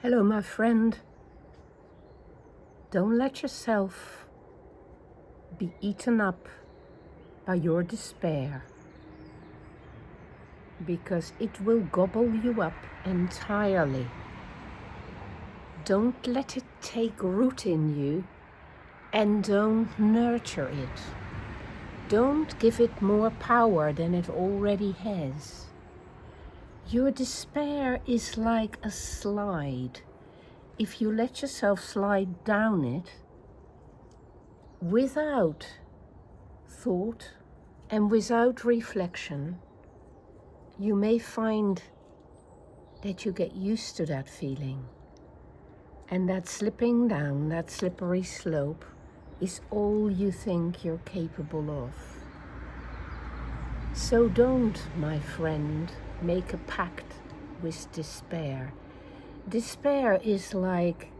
Hello, my friend. Don't let yourself be eaten up by your despair, because it will gobble you up entirely. Don't let it take root in you, and don't nurture it. Don't give it more power than it already has. Your despair is like a slide. If you let yourself slide down it without thought and without reflection, you may find that you get used to that feeling. And that slipping down that slippery slope is all you think you're capable of. So don't, my friend, make a pact with despair. Despair is like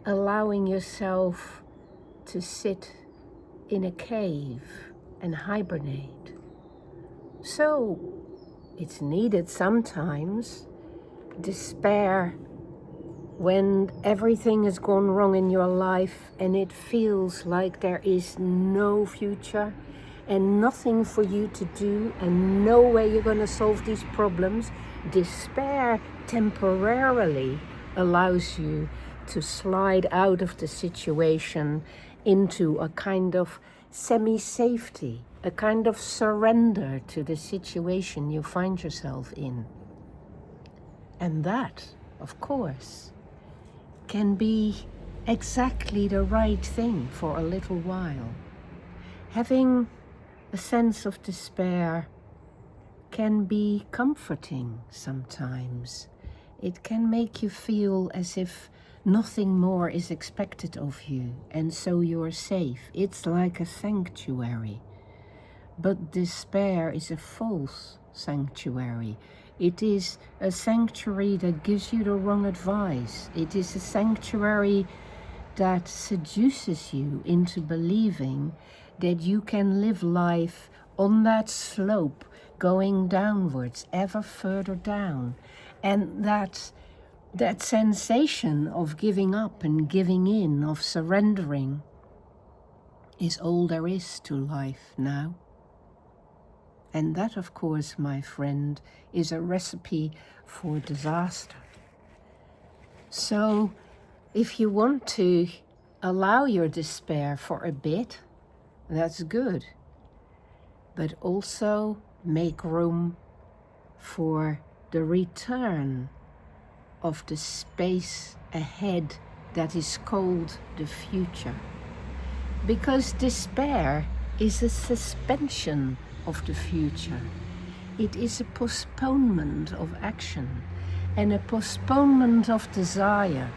allowing yourself to sit in a cave and hibernate. So it's needed sometimes. Despair when everything has gone wrong in your life and it feels like there is no future and nothing for you to do and no way you're going to solve these problems. Despair temporarily allows you to slide out of the situation into a kind of semi-safety, a kind of surrender to the situation you find yourself in. And that, of course, can be exactly the right thing for a little while. Having a sense of despair can be comforting sometimes. It can make you feel as if nothing more is expected of you, and so you're safe. It's like a sanctuary. But despair is a false sanctuary. It is a sanctuary that gives you the wrong advice. It is a sanctuary that seduces you into believing that you can live life on that slope, going downwards, ever further down. And that sensation of giving up and giving in, of surrendering, is all there is to life now. And that, of course, my friend, is a recipe for disaster. So if you want to allow your despair for a bit, that's good. But also make room for the return of the space ahead that is called the future. Because despair is a suspension of the future. It is a postponement of action and a postponement of desire.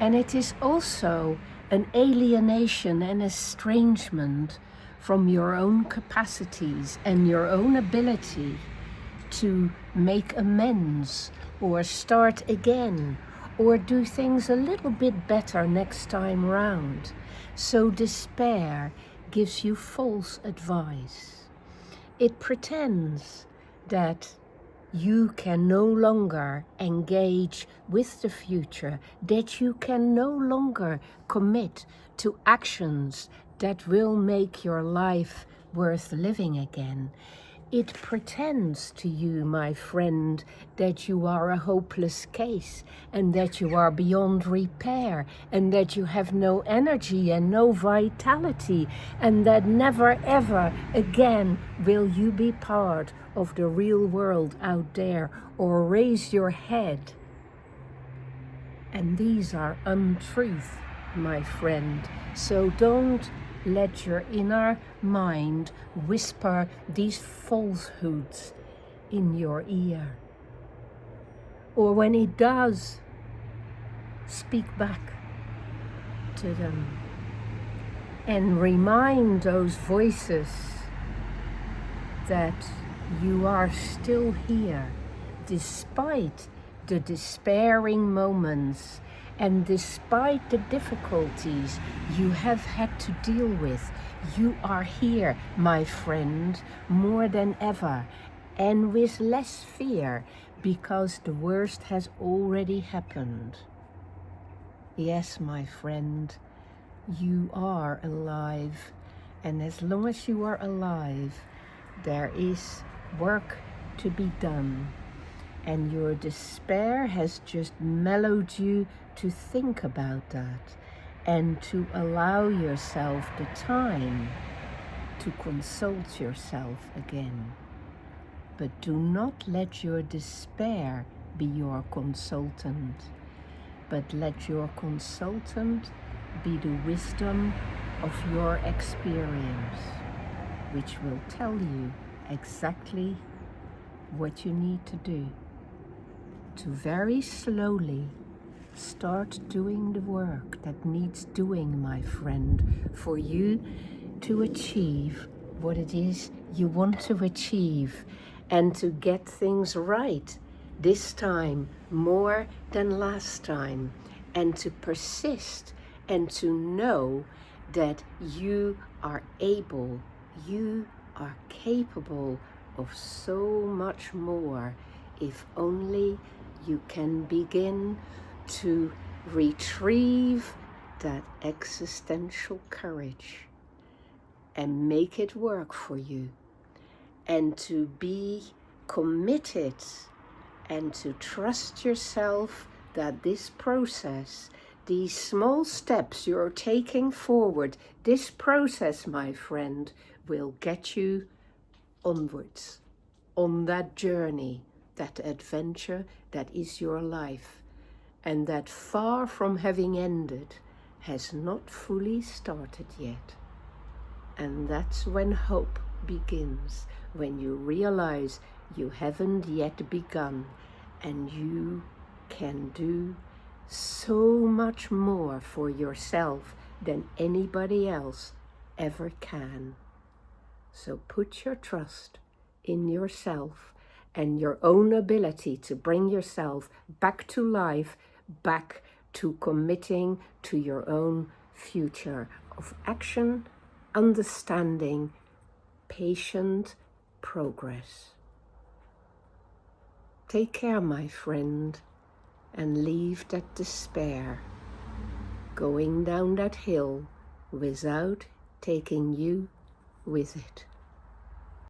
And it is also an alienation and estrangement from your own capacities and your own ability to make amends or start again or do things a little bit better next time round. So despair gives you false advice. It pretends that you can no longer engage with the future, that you can no longer commit to actions that will make your life worth living again. It pretends to you, my friend, that you are a hopeless case and that you are beyond repair and that you have no energy and no vitality and that never ever again will you be part of the real world out there or raise your head. And these are untruths, my friend. So don't let your inner mind whisper these falsehoods in your ear. Or when it does, speak back to them and remind those voices that you are still here despite the despairing moments and despite the difficulties you have had to deal with. You are here, my friend, more than ever, and with less fear, because the worst has already happened. Yes, my friend, you are alive, and as long as you are alive, there is work to be done, and your despair has just mellowed you to think about that and to allow yourself the time to consult yourself again. But do not let your despair be your consultant, but let your consultant be the wisdom of your experience, which will tell you exactly what you need to do to very slowly start doing the work that needs doing, my friend, for you to achieve what it is you want to achieve and to get things right this time more than last time, and to persist and to know that you are able, you are capable of so much more if only you can begin to retrieve that existential courage and make it work for you, and to be committed and to trust yourself that this process, these small steps you're taking forward, this process, my friend, will get you onwards on that journey, that adventure that is your life, and that far from having ended, has not fully started yet. And that's when hope begins, when you realize you haven't yet begun and you can do so much more for yourself than anybody else ever can. So put your trust in yourself and your own ability to bring yourself back to life, back to committing to your own future of action, understanding, patient progress. Take care, my friend, and leave that despair going down that hill without taking you with it.